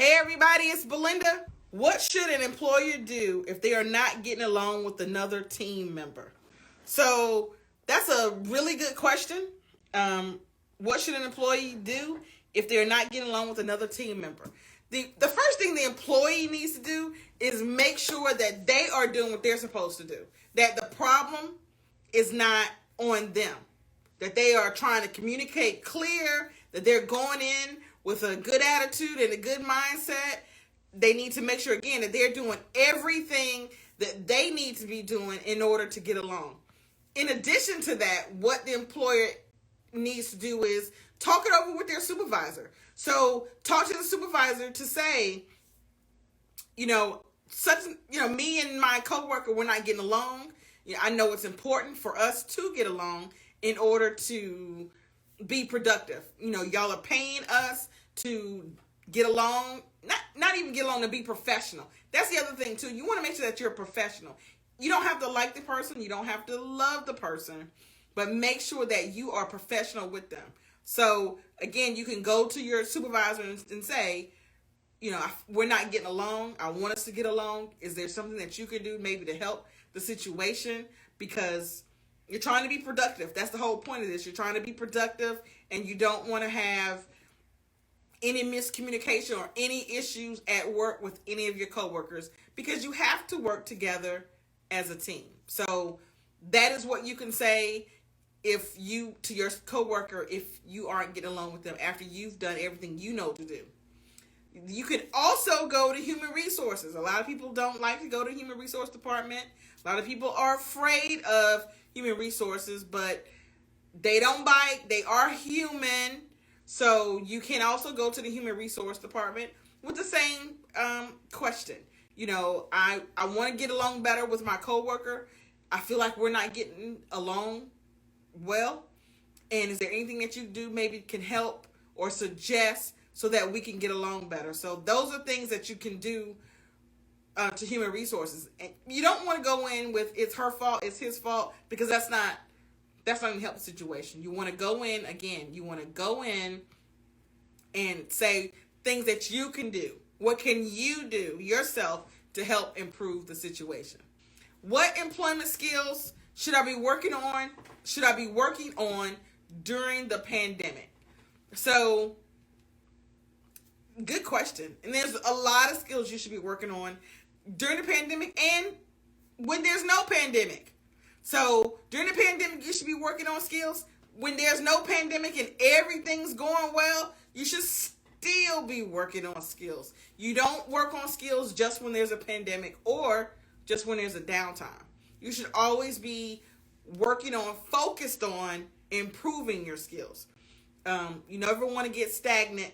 Hey everybody, it's Belinda. What should an employer do if they are not getting along with another team member? So that's a really good question. What should an employee do if they're not getting along with another team member? The first thing the employee needs to do is make sure that they are doing what they're supposed to do. That the problem is not on them. That they are trying to communicate clear, that they're going in with a good attitude and a good mindset. They need to make sure, again, that they're doing everything that they need to be doing in order to get along. In addition to that, what the employer needs to do is talk it over with their supervisor. So talk to the supervisor to say, me and my coworker, we're not getting along. I know it's important for us to get along in order to be productive. Y'all are paying us to get along, not even get along, to be professional. That's the other thing too. You want to make sure that you're a professional. You don't have to like the person, you don't have to love the person, but make sure that you are professional with them. So again, you can go to your supervisor and say, we're not getting along. I want us to get along. Is there something that you can do maybe to help the situation? Because you're trying to be productive. That's the whole point of this. You're trying to be productive, and you don't want to have any miscommunication or any issues at work with any of your coworkers, because you have to work together as a team. So that is what you can say to your coworker if you aren't getting along with them after you've done everything you know to do. You can also go to human resources. A lot of people don't like to go to human resource department. A lot of people are afraid of human resources, but they don't bite. They are human. So you can also go to the human resource department with the same question. I want to get along better with my coworker. I feel like we're not getting along well. And is there anything that you do maybe can help or suggest so that we can get along better? So those are things that you can do to human resources. And you don't want to go in with it's her fault, it's his fault, because that's not going to help the situation. You want to go in, again, and say things that you can do. What can you do yourself to help improve the situation? What employment skills should I be working on during the pandemic? So, good question. And there's a lot of skills you should be working on during the pandemic and when there's no pandemic. So during the pandemic, you should be working on skills. When there's no pandemic and everything's going well, you should still be working on skills. You don't work on skills just when there's a pandemic or just when there's a downtime. You should always be focused on improving your skills. You never want to get stagnant.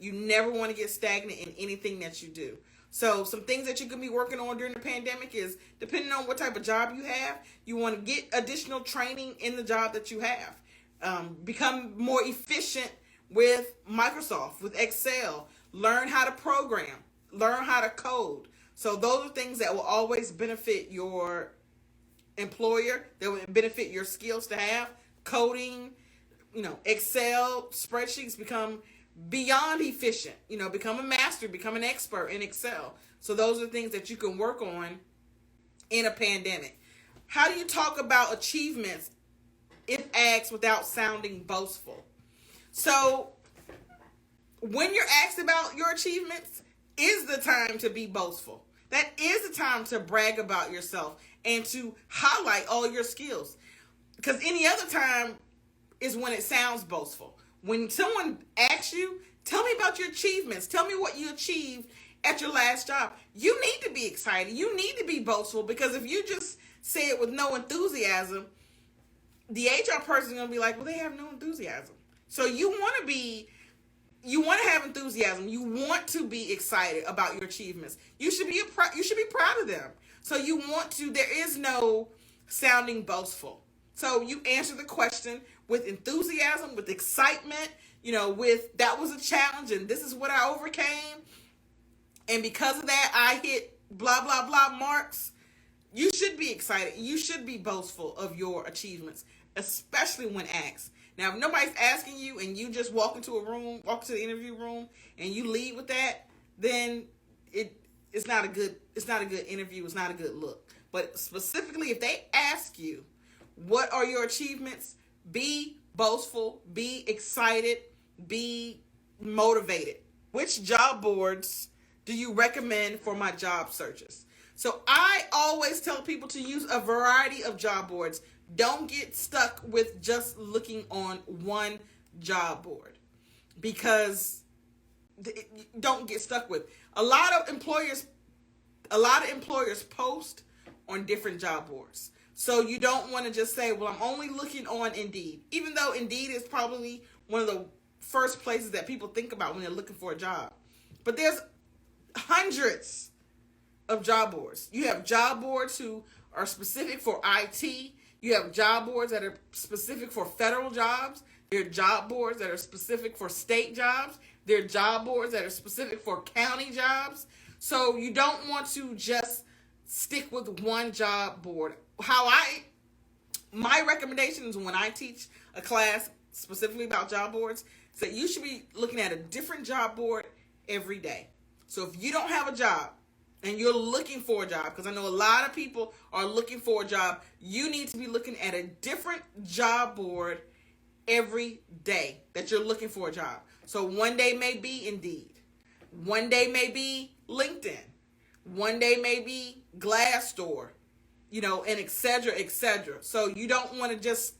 You never want to get stagnant in anything that you do. So some things that you can be working on during the pandemic is, depending on what type of job you have, you want to get additional training in the job that you have. Become more efficient with Microsoft, with Excel. Learn how to program. Learn how to code. So those are things that will always benefit your employer. That will benefit your skills to have. Coding, Excel, spreadsheets, become beyond efficient. Become a master, become an expert in Excel. So those are things that you can work on in a pandemic. How do you talk about achievements if asked without sounding boastful? So when you're asked about your achievements is the time to be boastful. That is the time to brag about yourself and to highlight all your skills. Because any other time is when it sounds boastful. When someone asks you, tell me about your achievements. Tell me what you achieved at your last job. You need to be excited. You need to be boastful, because if you just say it with no enthusiasm, the HR person is going to be like, well, they have no enthusiasm. So you want to have enthusiasm. You want to be excited about your achievements. You should be proud of them. So there is no sounding boastful. So you answer the question with enthusiasm, with excitement, with that was a challenge and this is what I overcame. And because of that, I hit blah, blah, blah marks. You should be excited. You should be boastful of your achievements, especially when asked. Now, if nobody's asking you and you just walk into the interview room and you lead with that, then it's not a good interview. It's not a good look. But specifically, if they ask you, what are your achievements? Be boastful, be excited, be motivated. Which job boards do you recommend for my job searches? So I always tell people to use a variety of job boards. Don't get stuck with just looking on one job board, because don't get stuck with a lot of employers post on different job boards. So you don't want to just say, well, I'm only looking on Indeed, even though Indeed is probably one of the first places that people think about when they're looking for a job. But there's hundreds of job boards. You have job boards who are specific for IT. You have job boards that are specific for federal jobs. There are job boards that are specific for state jobs. There are job boards that are specific for county jobs. So you don't want to just stick with one job board. My recommendations when I teach a class specifically about job boards is that you should be looking at a different job board every day. So if you don't have a job and you're looking for a job, because I know a lot of people are looking for a job, you need to be looking at a different job board every day that you're looking for a job. So one day may be Indeed. One day may be LinkedIn. One day may be Glassdoor, and et cetera, et cetera. So you don't want to just,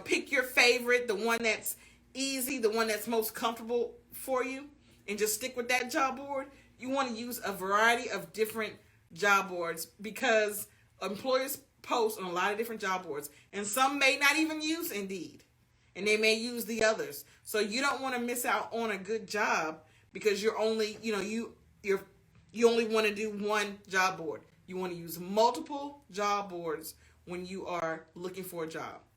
pick your favorite, the one that's easy, the one that's most comfortable for you, and just stick with that job board. You want to use a variety of different job boards, because employers post on a lot of different job boards, and some may not even use Indeed, and they may use the others. So you don't want to miss out on a good job because you're only, you only want to do one job board. You want to use multiple job boards when you are looking for a job.